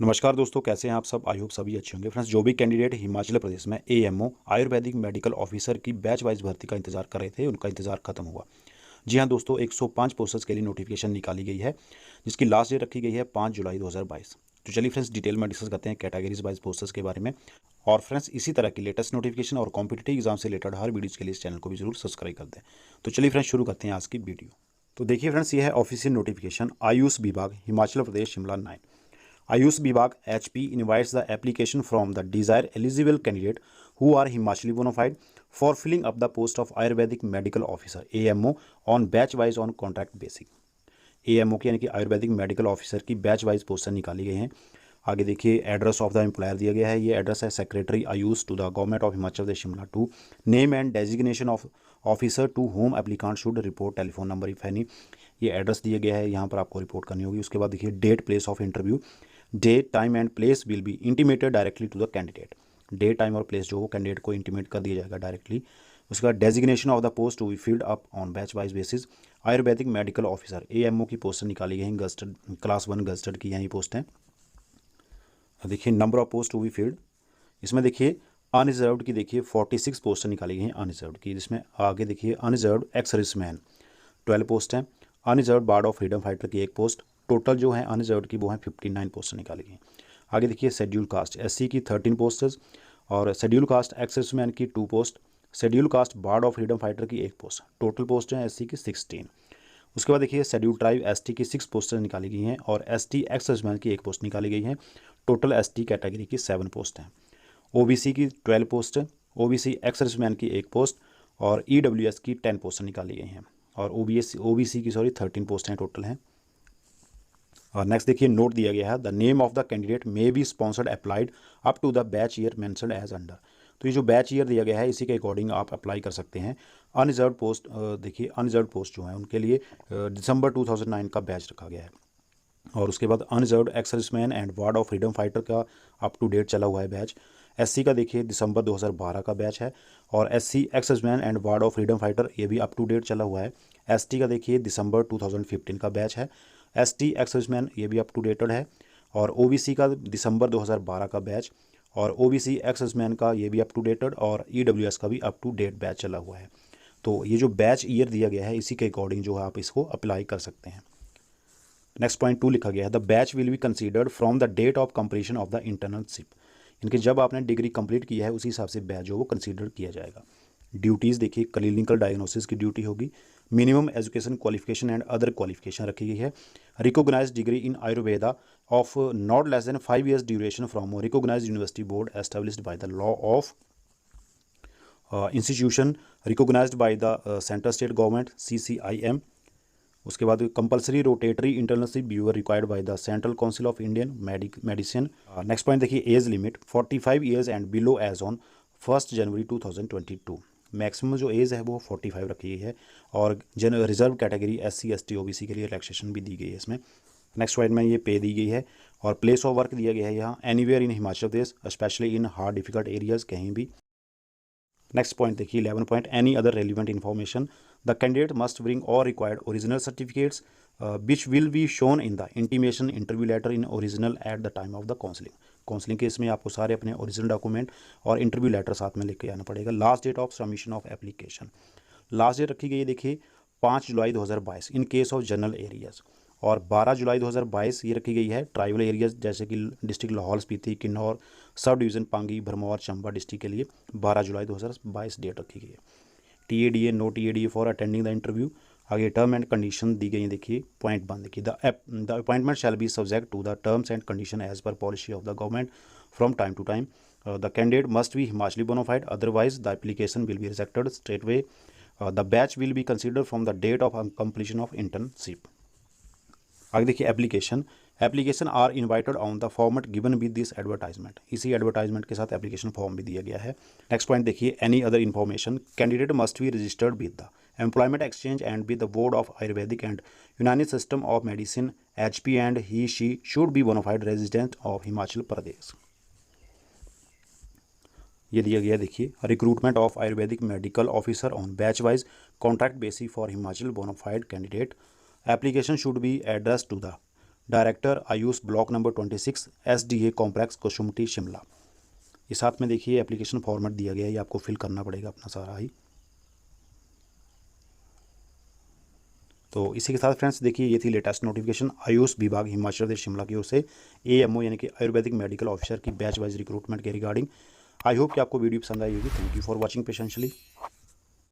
नमस्कार दोस्तों, कैसे हैं आप सब। आई होप सभी अच्छे होंगे। फ्रेंड्स, जो भी कैंडिडेट हिमाचल प्रदेश में एएमओ आयुर्वेदिक मेडिकल ऑफिसर की बैच वाइज भर्ती का इंतजार कर रहे थे, उनका इंतजार खत्म हुआ। जी हाँ दोस्तों, 105 पोस्ट्स के लिए नोटिफिकेशन निकाली गई है, जिसकी लास्ट डेट रखी गई है 5 जुलाई 2022। तो चलिए फ्रेंड्स, डिटेल में डिस्कस करते हैं कैटेगरीज वाइज पोस्ट्स के बारे में। और फ्रेंड्स, इसी तरह की लेटेस्ट नोटिफिकेशन और कॉम्पिटिटिव एग्जाम से रिलेटेड हर वीडियोज़ के लिए इस चैनल को भी जरूर सब्सक्राइब कर दें। तो चलिए फ्रेंड्स, शुरू करते हैं आज की वीडियो। तो देखिए फ्रेंड्स, ये है ऑफिशियल नोटिफिकेशन आयुष विभाग Himachal Pradesh Shimla 9। Ayush Vibhag HP invites the application from the desired eligible candidate who are Himachali bona fide for filling up the post of Ayurvedic Medical Officer AMO on batch wise on contract basis। AMO की यानी कि ayurvedic medical officer की batch wise poster निकाली गई हैं। आगे देखिए, address of the employer दिया गया है। ये एड्रेस है secretary Ayush to the government of Himachal Pradesh Shimla 2। Name and designation of officer to home applicant should report, telephone number if any. ये एड्रेस दिया गया है, यहाँ पर आपको रिपोर्ट करनी होगी। उसके बाद देखिए, date place of interview, day time and place will be intimated directly to the candidate. Day time और प्लेस जो वो कैंडिडेट को इंटीमेट कर दिया जाएगा डायरेक्टली। उसके बाद designation of the post to be filled up on batch wise basis. Ayurvedic medical officer AMO की पोस्ट निकाली गई हैं, गजटेड क्लास 1 गजटेड की यही पोस्ट हैं। देखिए, number of post to be filled, इसमें देखिए अनरिजर्व्ड की देखिए 46 पोस्ट निकाली गई हैं अनरिजर्व्ड की, जिसमें आगे देखिए अनरिजर्व्ड एक्स सर्विसमैन 12 पोस्ट हैं। Unreserved ward of freedom fighter की 1 पोस्ट। टोटल जो है अनरिजर्व्ड की वो है 59 पोस्ट निकाली गई। आगे देखिए, शेड्यूल कास्ट एससी की 13 पोस्टेज और शेड्यूल कास्ट एक्स सर्विसमैन की 2 post. Schedule caste ward of freedom fighter की 1 पोस्ट। टोटल पोस्ट हैं एससी की 16। उसके बाद देखिए, शेड्यूल ट्राइब एसटी की 6 पोस्टें निकाली गई हैं और एसटी एक्स सर्विसमैन की 1 पोस्ट निकाली गई है। टोटल एसटी कैटेगरी की 7 पोस्ट हैं। ओबीसी की 12 पोस्ट, ओबीसी एक्स सर्विसमैन की 1 पोस्ट और ईडब्ल्यूएस की 10 पोस्ट निकाली गई हैं। और ओबीसी की 13 पोस्ट हैं टोटल हैं। और नेक्स्ट देखिए, नोट दिया गया है, the name of the candidate may be sponsored applied up to the batch year mentioned as under. तो ये जो बैच ईयर दिया गया है, इसी के अकॉर्डिंग आप अप्लाई कर सकते हैं। अनरिजर्व्ड पोस्ट देखिए, अनरिजर्व्ड पोस्ट जो है उनके लिए दिसंबर 2009 का बैच रखा गया है। और उसके बाद unreserved ex serviceman and ward of freedom fighter का अप टू डेट चला हुआ है बैच। एससी का देखिए दिसंबर 2012 का बैच है और SC ex serviceman and ward of freedom fighter ये भी अप टू डेट चला हुआ है। एसटी का देखिए दिसंबर 2015 का बैच है। एसटी एक्स सर्विसमैन ये भी अप टू डेटेड है। और ओबीसी का दिसंबर 2012 का बैच और ओबीसी एक्स सर्विसमैन का ये भी अप टू डेटेड और ईडब्ल्यूएस का भी अप टू डेट बैच चला हुआ है। तो ये जो बैच ईयर दिया गया है, इसी के अकॉर्डिंग जो है आप इसको अप्लाई कर सकते हैं। नेक्स्ट पॉइंट 2 लिखा गया है, the batch will be considered from the date of completion of the internship. इनके जब आपने डिग्री कंप्लीट किया है उसी हिसाब से बैच जो वो कंसीडर किया जाएगा। ड्यूटीज़ देखिए, क्लिनिकल डायग्नोसिस की ड्यूटी होगी। Minimum education qualification and other qualification रखी गई है। Recognised degree in Ayurveda of not less than 5 years duration from recognised university board established by the law of institution recognised by the central state government CCIM। उसके बाद compulsory rotatory internship viewer required by the central council of Indian medicine. Next point देखिए, age limit 45 years and below as on 1 January 2022। Maximum जो as है वो 45 रखी गई है। और reserve category SC ST OBC के लिए रिलैक्सेशन भी दी गई है इसमें। नेक्स्ट पॉइंट में ये पे दी गई है और प्लेस ऑफ वर्क दिया गया है यहाँ anywhere in Himachal Pradesh, specially in hard difficult areas, कहीं भी। नेक्स्ट पॉइंट देखिए, 11 point, any other relevant information the candidate must bring और required original certificates which will be shown in the intimation interview letter in original at the time of the counselling के इसमें आपको सारे अपने original document और interview letter साथ में लेके आना पड़ेगा। Last date of submission of application, last date रखी गई है देखिए 5 जुलाई 2022 in case of general areas. और 12 जुलाई 2022 ये रखी गई है ट्राइबल एरियाज जैसे कि district Lahaul Spiti, Kinnaur, sub division Pangi, Bharmour, Chamba district के लिए 12 जुलाई 2022 डेट रखी गई है। TADA no TADA for attending the interview. आगे टर्म एंड कंडीशन दी गई है देखिए, पॉइंट 1 देखिए, the appointment shall be subject to the terms and condition as per policy of the government from time to time. The candidate must be Himachali bona fide, otherwise the application will be rejected straight way. The batch will be considered from the date of completion of internship. आगे देखिए, application are invited on the format given with this advertisement. इसी advertisement के साथ application form भी दिया गया है। Next point देखिए, any other information candidate must be registered with the employment exchange and with the board of ayurvedic and Unani system of medicine HP and he she should be bonafide resident of Himachal Pradesh. ये दिया गया देखिए, recruitment of ayurvedic medical officer on batch wise contract basis for Himachal bonafide candidate. Application should be address to the director AYUSH block number 26 SDA complex Kusumpti Shimla. ये साथ में देखिए application format दिया गया है, ये आपको फिल करना पड़ेगा अपना सारा ही। तो इसी के साथ फ्रेंड्स देखिए ये थी लेटेस्ट नोटिफिकेशन आयुष विभाग हिमाचल प्रदेश शिमला की ओर से AMO यानी कि आयुर्वेदिक मेडिकल ऑफिसर की बैच वाइज रिक्रूटमेंट के रिगार्डिंग। आई होप कि आपको वीडियो पसंद आई होगी। Thank you for watching पेशेंशली।